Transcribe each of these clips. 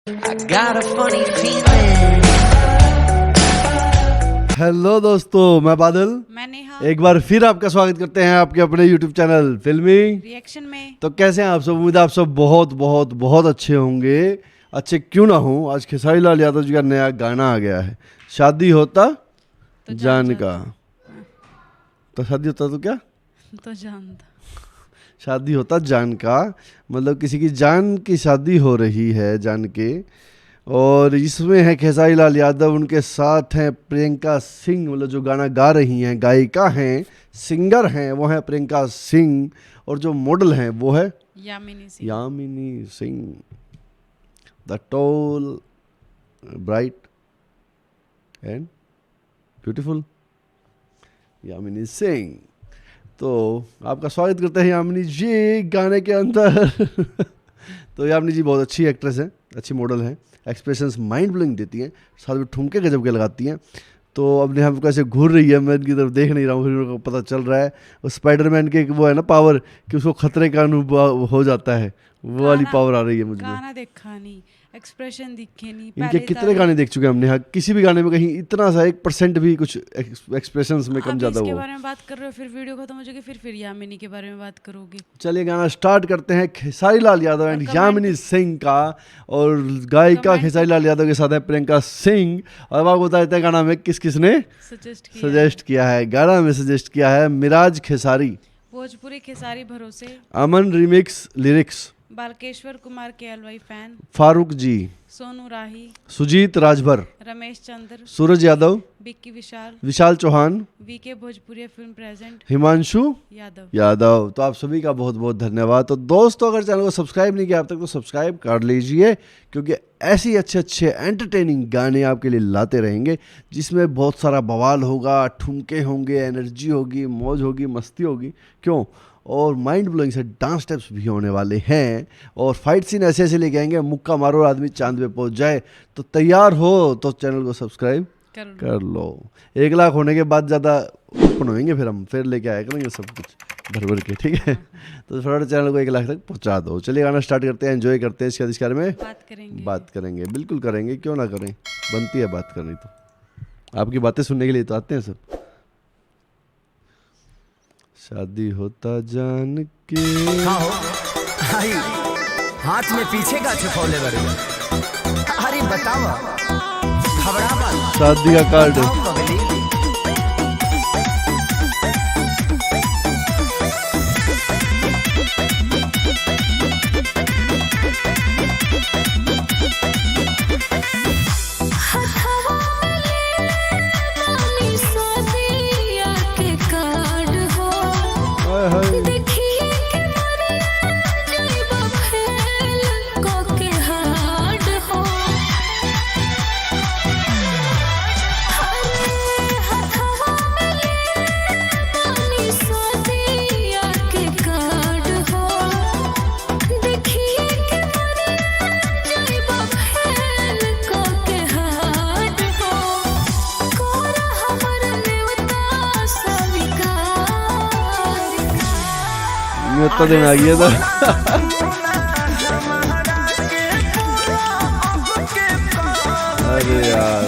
I got a funny feeling. Hello दोस्तों, मैं बादल। मैं नेहा। एक बार फिर आपका स्वागत करते हैं आपके अपने YouTube चैनल फिल्मी रिएक्शन में। तो कैसे हैं आप सब? उम्मीद है आप सब बहुत बहुत बहुत अच्छे होंगे। अच्छे क्यों ना हो, आज खेसारी लाल यादव जी का नया गाना आ गया है, शादी होता तो जान का। तो शादी होता तो क्या? तो जानता। शादी होता जान का, मतलब किसी की जान की शादी हो रही है जान के। और इसमें है खेसारी लाल यादव, उनके साथ हैं प्रियंका सिंह, मतलब जो गाना गा रही हैं, गायिका हैं, सिंगर हैं, वो हैं प्रियंका सिंह। और जो मॉडल हैं वो है Yamini Singh, the tall bright and beautiful Yamini Singh. तो आपका स्वागत करते हैं यामिनी जी गाने के अंदर। तो यामिनी जी बहुत अच्छी एक्ट्रेस हैं, अच्छी मॉडल हैं, एक्सप्रेशंस माइंड ब्लोइंग देती हैं, साथ में ठुमके गजब के लगाती हैं। तो अब नेहा कैसे घूर रही है, मैं इनकी तरफ देख नहीं रहा हूँ, फिर मेरे को पता चल रहा है वो स्पाइडरमैन के वो है ना पावर, कि उसको खतरे का अनुभव हो जाता है, वो वाली पावर आ रही है मुझ में। गाना देखा नहीं, एक्सप्रेशन दिखे नहीं। इनके कितने गाने देख चुके हैं हमने, हाँ, किसी भी गाने में कहीं इतना सा 1% भी कुछ एक्सप्रेशंस में कम ज्यादा इसके हो। बारे में बात कर रहे हो, फिर वीडियो खत्म हो जाएगी, फिर यामिनी के बारे में बात करोगे। चलिए गाना स्टार्ट करते हैं खेसारी लाल यादव एंड यामिनी सिंह का। और गायिका खेसारी लाल यादव के साथ है प्रियंका सिंह। और अब आपको बता देते हैं गाना में किस किसने सजेस्ट किया है। गाना में सजेस्ट किया है मिराज खेसारी, भोजपुरी खेसारी भरोसे, अमन रिमिक्स लिरिक्स, बालकेश्वर कुमार के LY fan, Farooq ji, Sonu Rahi, Sujeet Rajbhar, Ramesh Chandra, Suraj Yadav, Vicky Vishal, Vishal Chauhan, VK Bhojpuri film present, Himanshu Yadav. तो आप सभी का बहुत बहुत धन्यवाद। तो दोस्तों, अगर चैनल को सब्सक्राइब नहीं किया अब तक तो सब्सक्राइब कर लीजिए, क्योंकि ऐसे ही अच्छे अच्छे एंटरटेनिंग गाने आपके लिए लाते रहेंगे, जिसमें बहुत सारा बवाल होगा, ठुमके होंगे, एनर्जी होगी, मौज होगी, मस्ती होगी, क्यों, और माइंड ब्लोइंग से डांस स्टेप्स भी होने वाले हैं। और फाइट सीन ऐसे ऐसे लेके आएंगे, मुक्का मारो और आदमी चांद पे पहुंच जाए। तो तैयार हो तो चैनल को सब्सक्राइब कर लो। 1 लाख होने के बाद ज़्यादा ओपन होंगे, फिर हम फिर लेके आया करेंगे सब कुछ भर भर के, ठीक है। तो फटाफट चैनल को 1 लाख तक पहुंचा दो। चलिए गाना स्टार्ट करते हैं, एंजॉय करते हैं, इसके अधिकार में बात करेंगे, बिल्कुल करेंगे, क्यों ना करें, बनती है बात करनी। तो आपकी बातें सुनने के लिए तो आते हैं सब। शादी होता जान के आई हाथ में पीछे का छुपौले बड़े। अरे बताओ, घबरा मत, शादी का कार्ड पगली। तो दिन आ गया था। अरे यार,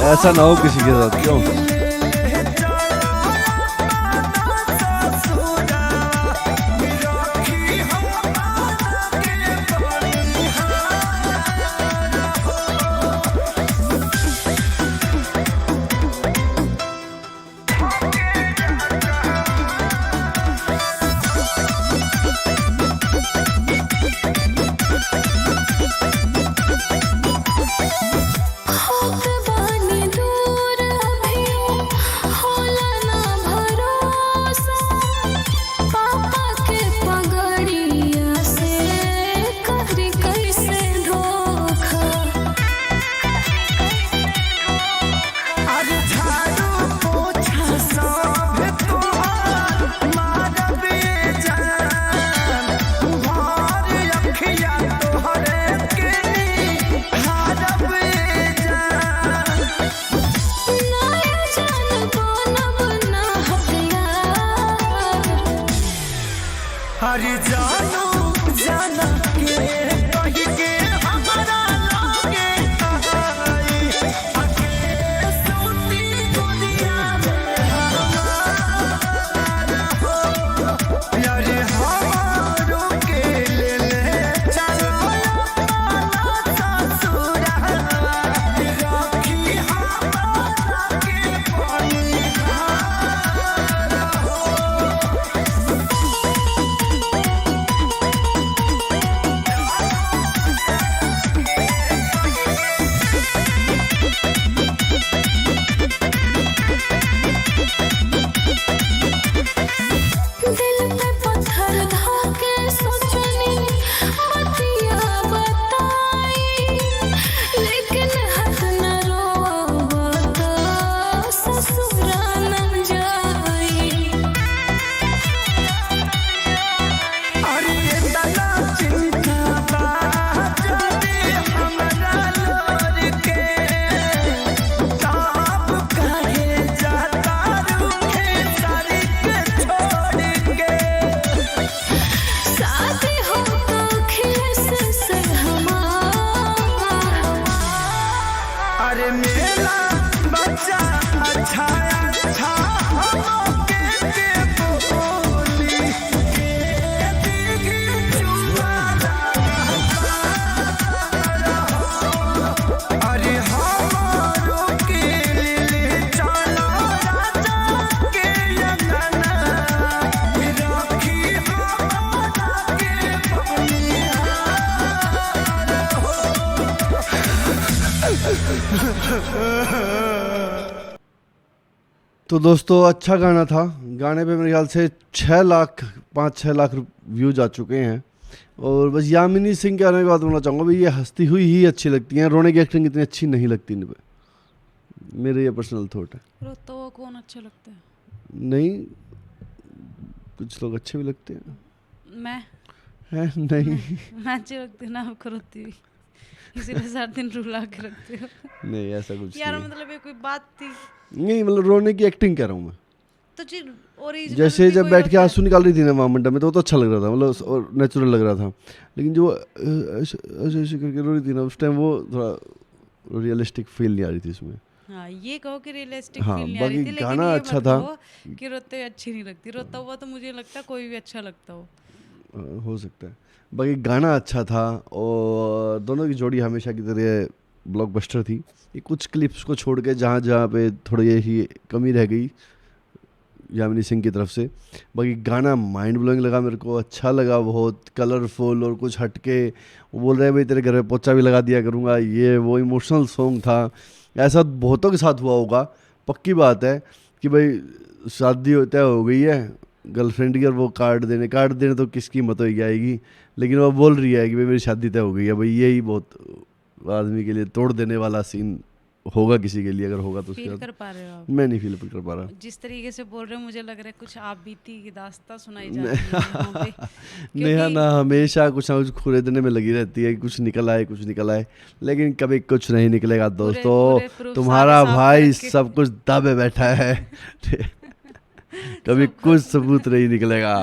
ऐसा ना हो किसी के साथ, क्यों? अरे जानो जाना के कही के हमारा लागे आई आके सोती दुनिया में हमारा हो यारे हमारो के ले चलो अपना ससुरा राखी हमारा के बनिहारा हो दिल पे पत्थर धाके सोचनी बतिया बताई लेकिन हाथ न रोवता ससुरा न जाई अरे तना चिंता बाजने हमरा लोर के ताप काहे जाता रूठे सारी के छोड़ के साथी हो तो खिस से हमारा अरे मेरा बच्चा अच्छा अच्छा हमके के बोली के दिगी चुमारा अरे हमारो के लिए चलो राजा के अंगना राखी हमारा के तो दोस्तों अच्छा गाना था। गाने पे मेरे ख्याल से 5-6 लाख व्यूज आ चुके हैं। और बस यामिनी सिंह के आने के बाद बोलना चाहूँगा भाई ये हंसती हुई ही अच्छी लगती हैं, रोने की एक्टिंग इतनी अच्छी नहीं लगती इन पे। मेरे ये पर्सनल थॉट है। रोता हुआ कौन अच्छा लगता है? नहीं कुछ लोग अच्छे भी लगते हैं मैं हैं नहीं मैं अच्छी लगती हूँ ना आपको रोती हुई, इसीलिए सारा दिन रुला के रखते हो। नहीं ऐसा कुछ यार नहीं मतलब ये कोई बात थी नहीं, मतलब रोने की एक्टिंग कर रहा हूँ मैं। तो जी ओरिजिनल जैसे जब बैठ के आंसू निकाल रही थी ना वहाँ मंडप में तो अच्छा लग रहा था, मतलब और नेचुरल लग रहा था। लेकिन जो ऐसे ऐसे ऐसे करके रो रही थी ना उस टाइम वो थोड़ा रियलिस्टिक फील नहीं आ रही थी इसमें। हाँ ये कहो कि रियलिस्टिक हाँ, फील नहीं आ रही बाकी थी, लेकिन गाना ये अच्छा मत था। कहो कि रोते हुए अच्छी नहीं लगती। रोता हुआ तो मुझे लगता है कोई भी अच्छा लगता हो। हो सकता है। बाकी गाना अच्छा था और दोनों की जोड़ी हमेशा की तरह ब्लॉकबस्टर थी। ये कुछ क्लिप्स को छोड़ के जहाँ जहाँ पे थोड़ी ही कमी रह गई यामिनी सिंह की तरफ से, बाकी गाना माइंड ब्लोइंग लगा मेरे को, अच्छा लगा, बहुत कलरफुल और कुछ हटके। वो बोल रहे हैं भाई तेरे घर में पोचा भी लगा दिया करूँगा, ये वो इमोशनल सॉन्ग था। ऐसा बहुतों के साथ हुआ होगा, पक्की बात है कि भाई शादी तय हो गई है गर्लफ्रेंड की और वो कार्ड देने तो किसकी हिम्मत होगी आएगी, लेकिन वो बोल रही है कि भाई मेरी शादी तय हो गई है। भाई यही बहुत आदमी के लिए तोड़ देने वाला सीन होगा किसी के लिए, अगर होगा तो उसके फील बाद कर पा रहे हो आप? मैं नहीं फील कर पा रहा। जिस तरीके से बोल रहे हो मुझे लग रहा है कुछ आप बीती की दास्तां सुनाई जा रही है यहाँ पे। नेहा ना हमेशा कुछ ना कुछ खुरेदने में लगी रहती है, कुछ निकल आए, लेकिन कभी कुछ नहीं निकलेगा दोस्तों। पूरे proof तुम्हारा सारे भाई साफ सब कुछ दाबे बैठा है कभी कुछ सबूत नहीं निकलेगा।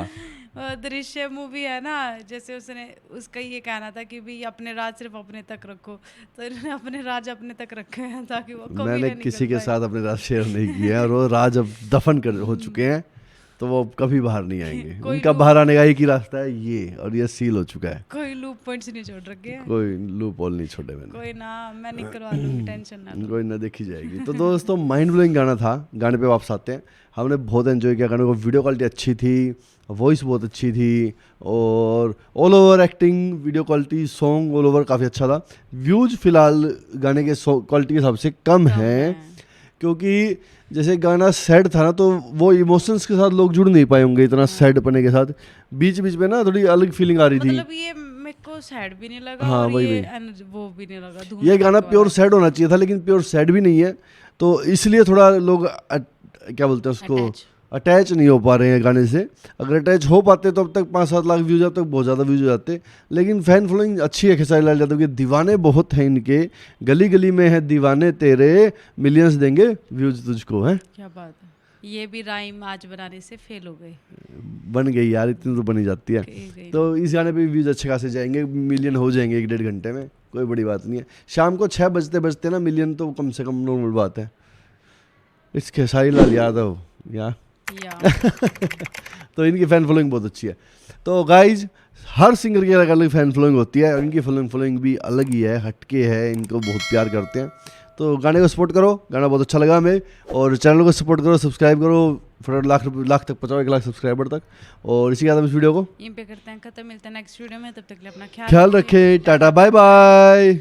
दृश्य मूवी है ना, जैसे उसका ये कहना था कि भी अपने राज सिर्फ अपने तक रखो, तो इन्होंने अपने राज अपने तक रखे हैं ताकि वो कभी मैंने ना किसी निकल के साथ अपने राज शेयर नहीं किया है और वो राज अब दफन कर हो चुके हैं, तो वो अब कभी बाहर नहीं आएंगे। कोई उनका बाहर आने का एक ही रास्ता है ये, और ये सील हो चुका है। कोई लूप पॉइंट्स नहीं छोड़ रखे हैं, कोई लूप होल नहीं छोड़े मैंने। कोई ना, मैं निकलवा लूंगी, टेंशन ना लो। कोई ना, देखी जाएगी। तो दोस्तों माइंड ब्लोइंग गाना था। गाने पे वापस आते हैं। हमने बहुत एंजॉय किया गाने को, वीडियो क्वालिटी अच्छी थी, वॉइस बहुत अच्छी थी और all over acting, video quality, song all over काफ़ी अच्छा था। व्यूज फिलहाल गाने के क्वालिटी के हिसाब से कम है, क्योंकि जैसे गाना सैड था ना तो वो इमोशंस के साथ लोग जुड़ नहीं पाए होंगे इतना सैड पने के साथ। बीच बीच में ना थोड़ी अलग फीलिंग आ रही थी। मतलब ये मेरे को सैड भी नहीं लगा, हाँ, और वही ये वही। वो भी नहीं लगा। ये गाना प्योर सैड होना चाहिए था, लेकिन प्योर सैड भी नहीं है, तो इसलिए थोड़ा लोग क्या बोलते हैं उसको, अटैच नहीं हो पा रहे हैं गाने से। अगर अटैच हो पाते तो अब तक 5-7 लाख व्यूज, अब तक बहुत ज़्यादा व्यूज हो जाते। लेकिन फैन फॉलोइंग अच्छी है खेसारी लाल यादव की, दीवाने बहुत हैं इनके, गली गली में है दीवाने तेरे, मिलियंस देंगे व्यूज तुझको, हैं। क्या बात है। ये भी राइम आज बनाने से फेल हो गए। बन गई यार, इतनी तो बनी जाती है। गई। तो इस गाने पे व्यूज अच्छे खासे जाएंगे, मिलियन हो जाएंगे 1-1.5 घंटे में, कोई बड़ी बात नहीं है। शाम को 6 बजते बजते ना मिलियन तो कम से कम नॉर्मल बात है। इट्स खेसारी लाल यादव या तो इनकी फैन फॉलोइंग बहुत अच्छी है। तो गाइज हर सिंगर की अलग अलग फैन फॉलोइंग होती है, और इनकी फॉलोइंग भी अलग ही है, हटके है, इनको बहुत प्यार करते हैं। तो गाने को सपोर्ट करो, गाना बहुत अच्छा लगा हमें, और चैनल को सपोर्ट करो, सब्सक्राइब करो, फटाफट लाख तक पहुँचाओ, 1 लाख सब्सक्राइबर तक। और इसी के साथ हम इस वीडियो को यहीं पे करते हैं खत्म, मिलते हैं नेक्स्ट वीडियो में, तब तक के लिए अपना ख्याल रखें, टाटा बाय बाय।